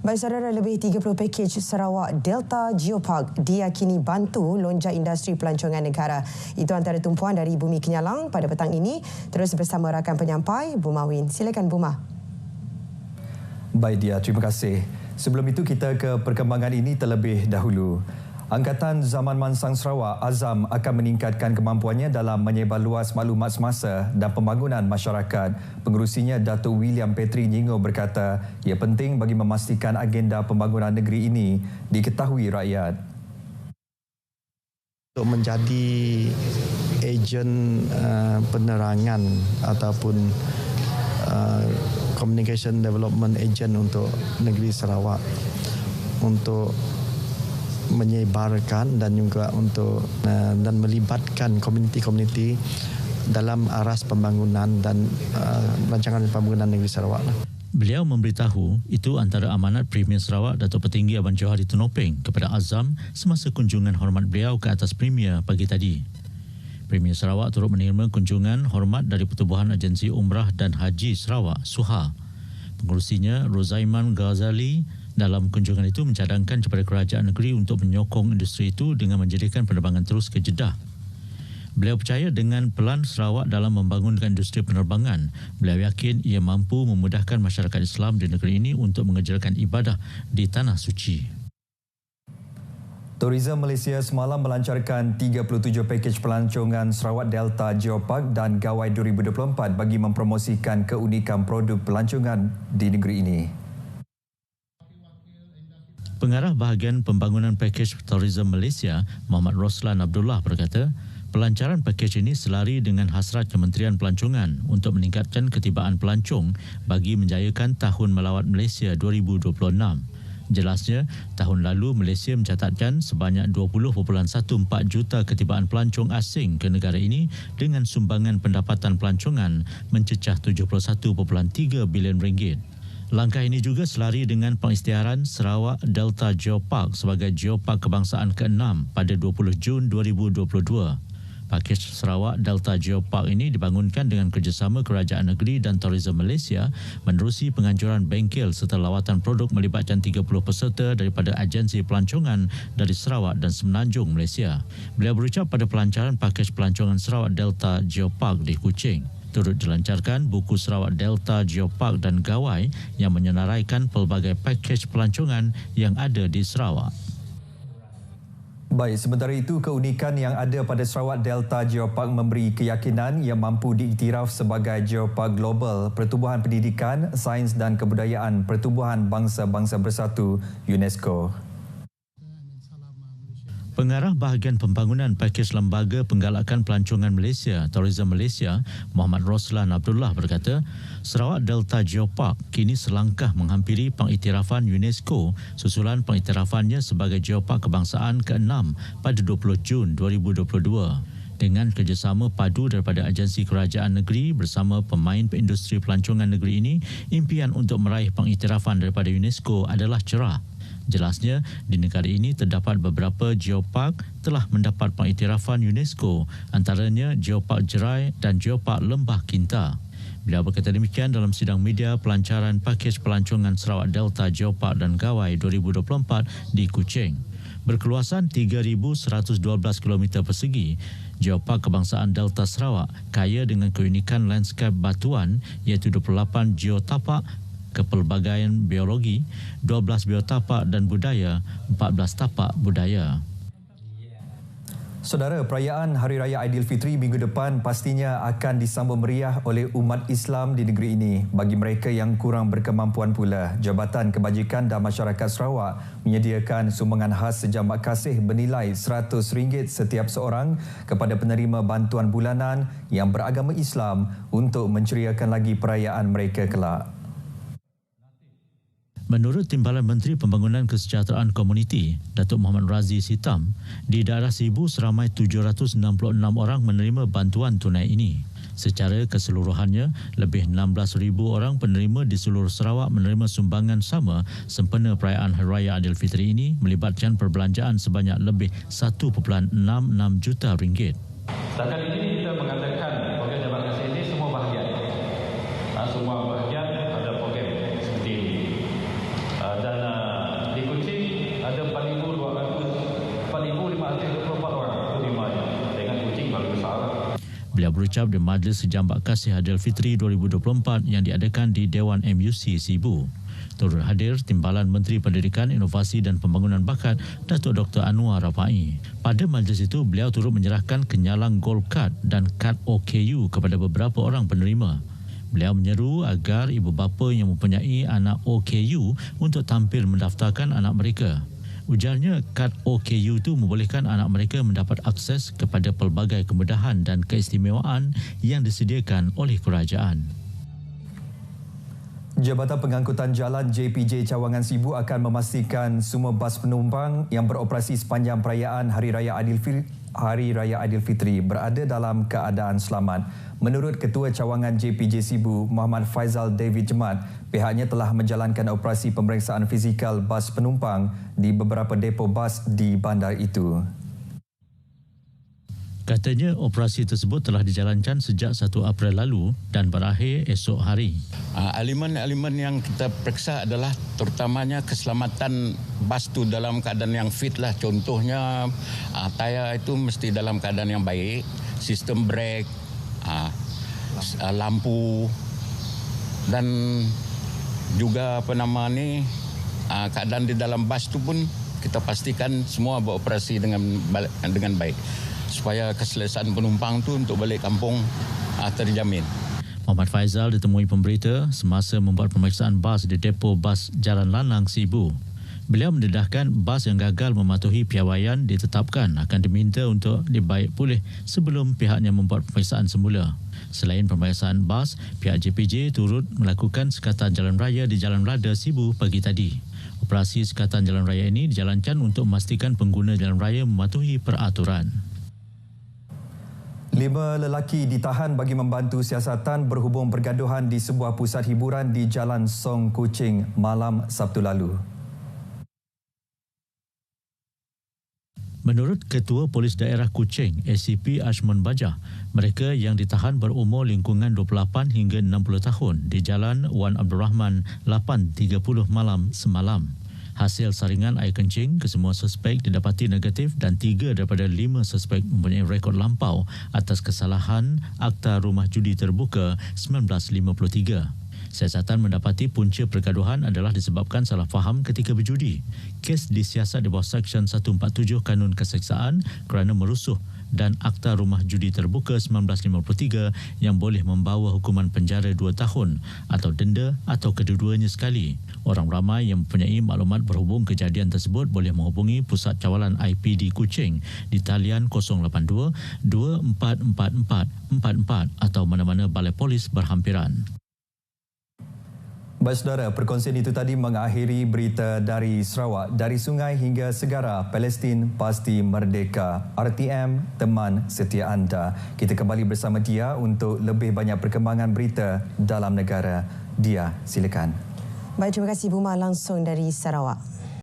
Baik saudara, lebih 30 pakej Sarawak Delta Geopark diyakini bantu lonjak industri pelancongan negara. Itu antara tumpuan dari Bumi Kenyalang pada petang ini. Terus bersama rakan penyampai, Buma Win. Silakan Buma. Baik dia, terima kasih. Sebelum itu kita ke perkembangan ini terlebih dahulu. Angkatan Zaman Mansang Sarawak azam akan meningkatkan kemampuannya dalam menyebar luas maklumat semasa dan pembangunan masyarakat. Pengerusinya Datuk William Petri Nyingo berkata, ia penting bagi memastikan agenda pembangunan negeri ini diketahui rakyat. Untuk menjadi ejen penerangan ataupun communication development agent untuk negeri Sarawak, untuk menyebarkan dan juga untuk dan melibatkan komuniti-komuniti dalam aras pembangunan dan rancangan pembangunan negeri Sarawak. Beliau memberitahu itu antara amanat Premier Sarawak Datuk Petinggi Abang Johari Tunopeng kepada Azam semasa kunjungan hormat beliau ke atas Premier pagi tadi. Premier Sarawak turut menerima kunjungan hormat dari Pertubuhan Agensi Umrah dan Haji Sarawak, SUHA. Pengurusinya Rozaiman Ghazali dalam kunjungan itu mencadangkan kepada kerajaan negeri untuk menyokong industri itu dengan menjadikan penerbangan terus ke Jeddah. Beliau percaya dengan pelan Sarawak dalam membangunkan industri penerbangan. Beliau yakin ia mampu memudahkan masyarakat Islam di negeri ini untuk mengerjakan ibadah di Tanah Suci. Tourism Malaysia semalam melancarkan 37 pakej pelancongan Sarawak Delta Geopark dan Gawai 2024 bagi mempromosikan keunikan produk pelancongan di negeri ini. Pengarah bahagian pembangunan pakej Tourism Malaysia, Muhammad Roslan Abdullah berkata, pelancaran pakej ini selari dengan hasrat Kementerian Pelancongan untuk meningkatkan ketibaan pelancong bagi menjayakan Tahun Melawat Malaysia 2026. Jelasnya, tahun lalu Malaysia mencatatkan sebanyak 20.14 juta ketibaan pelancong asing ke negara ini dengan sumbangan pendapatan pelancongan mencecah 71.3 bilion ringgit. Langkah ini juga selari dengan pengisytiharan Sarawak Delta Geopark sebagai geopark kebangsaan ke-6 pada 20 Jun 2022. Pakej Sarawak Delta Geopark ini dibangunkan dengan kerjasama Kerajaan Negeri dan Tourism Malaysia menerusi penganjuran bengkel serta lawatan produk melibatkan 30 peserta daripada agensi pelancongan dari Sarawak dan Semenanjung Malaysia. Beliau berucap pada pelancaran pakej pelancongan Sarawak Delta Geopark di Kuching. Turut dilancarkan buku Sarawak Delta Geopark dan Gawai yang menyenaraikan pelbagai pakej pelancongan yang ada di Sarawak. Baik, sementara itu keunikan yang ada pada Sarawak Delta Geopark memberi keyakinan yang mampu diiktiraf sebagai geopark global Pertubuhan Pendidikan, Sains dan Kebudayaan Pertubuhan Bangsa-Bangsa Bersatu UNESCO. Pengarah bahagian pembangunan pakej Lembaga Penggalakan Pelancongan Malaysia, Tourism Malaysia, Muhammad Roslan Abdullah berkata, Sarawak Delta Geopark kini selangkah menghampiri pengiktirafan UNESCO susulan pengiktirafannya sebagai geopark kebangsaan ke-6 pada 20 Jun 2022. Dengan kerjasama padu daripada agensi kerajaan negeri bersama pemain industri pelancongan negeri ini, impian untuk meraih pengiktirafan daripada UNESCO adalah cerah. Jelasnya, di negara ini terdapat beberapa geopark telah mendapat pengiktirafan UNESCO, antaranya Geopark Jerai dan Geopark Lembah Kinta. Beliau berkata demikian dalam sidang media pelancaran pakej pelancongan Sarawak Delta Geopark dan Gawai 2024 di Kuching. Berkeluasan 3,112 km persegi, Geopark Kebangsaan Delta Sarawak kaya dengan keunikan lanskap batuan iaitu 28 geotapak, kepelbagaian biologi, 12 biotapak dan budaya, 14 tapak budaya. Saudara, perayaan Hari Raya Aidilfitri minggu depan pastinya akan disambut meriah oleh umat Islam di negeri ini. Bagi mereka yang kurang berkemampuan pula, Jabatan Kebajikan dan Masyarakat Sarawak menyediakan sumbangan khas sejamak kasih bernilai RM100 setiap seorang kepada penerima bantuan bulanan yang beragama Islam untuk menceriakan lagi perayaan mereka kelak. Menurut Timbalan Menteri Pembangunan Kesejahteraan Komuniti, Datuk Muhammad Razi Sitam, di daerah Sibu seramai 766 orang menerima bantuan tunai ini. Secara keseluruhannya, lebih 16,000 orang penerima di seluruh Sarawak menerima sumbangan sama sempena perayaan Hari Raya Aidilfitri ini melibatkan perbelanjaan sebanyak lebih 1.66 juta ringgit. Setakat ini kita mengatakan program Jabatan Kasih ini semua bahagian. Semua bahagian ada program seperti ini. Dan Beliau berucap di Majlis Sejambak Kasih Aidilfitri 2024 yang diadakan di Dewan MUC Sibu. Turut hadir Timbalan Menteri Pendidikan, Inovasi dan Pembangunan Bakat Datuk Dr. Anwar Rafai. Pada majlis itu, beliau turut menyerahkan kenyalang Gold Card dan kad OKU kepada beberapa orang penerima. Beliau menyeru agar ibu bapa yang mempunyai anak OKU untuk tampil mendaftarkan anak mereka. Ujarnya, kad OKU itu membolehkan anak mereka mendapat akses kepada pelbagai kemudahan dan keistimewaan yang disediakan oleh kerajaan. Jabatan Pengangkutan Jalan JPJ Cawangan Sibu akan memastikan semua bas penumpang yang beroperasi sepanjang perayaan Hari Raya Aidilfitri berada dalam keadaan selamat. Menurut Ketua Cawangan JPJ Sibu, Muhammad Faizal David Jemat, pihaknya telah menjalankan operasi pemeriksaan fizikal bas penumpang di beberapa depo bas di bandar itu. Katanya operasi tersebut telah dijalankan sejak 1 April lalu dan berakhir esok hari. Elemen-elemen yang kita periksa adalah terutamanya keselamatan bas tu dalam keadaan yang fit lah. Contohnya tayar itu mesti dalam keadaan yang baik, sistem brake, lampu dan juga keadaan di dalam bas tu pun kita pastikan semua beroperasi dengan baik supaya keselesaan penumpang tu untuk balik kampung terjamin. Muhammad Faizal ditemui pemberita semasa membuat pemeriksaan bas di depo bas Jalan Lanang Sibu. Beliau mendedahkan bas yang gagal mematuhi piawaian ditetapkan akan diminta untuk dibaik pulih sebelum pihaknya membuat pemeriksaan semula. Selain pemeriksaan bas, pihak JPJ turut melakukan sekatan jalan raya di Jalan Rada Sibu pagi tadi. Operasi sekatan jalan raya ini dijalankan untuk memastikan pengguna jalan raya mematuhi peraturan. 5 lelaki ditahan bagi membantu siasatan berhubung pergaduhan di sebuah pusat hiburan di Jalan Song Kuching malam Sabtu lalu. Menurut Ketua Polis Daerah Kuching, ACP Ashman Bajah, mereka yang ditahan berumur lingkungan 28 hingga 60 tahun di Jalan Wan Abdul Rahman 8.30 malam semalam. Hasil saringan air kencing, kesemua suspek didapati negatif dan 3 daripada 5 suspek mempunyai rekod lampau atas kesalahan Akta Rumah Judi Terbuka 1953. Siasatan mendapati punca pergaduhan adalah disebabkan salah faham ketika berjudi. Kes disiasat di bawah Seksyen 147 Kanun Keseksaan kerana merusuh dan Akta Rumah Judi Terbuka 1953 yang boleh membawa hukuman penjara 2 tahun atau denda atau kedua-duanya sekali. Orang ramai yang mempunyai maklumat berhubung kejadian tersebut boleh menghubungi Pusat Cawalan IPD Kuching di talian 082 2444 44 atau mana-mana balai polis berhampiran. Baik saudara, perkongsian itu tadi mengakhiri berita dari Sarawak. Dari sungai hingga segara, Palestin pasti merdeka. RTM, teman setia anda. Kita kembali bersama Dia untuk lebih banyak perkembangan berita dalam negara. Dia, silakan. Baik, terima kasih Buma langsung dari Sarawak.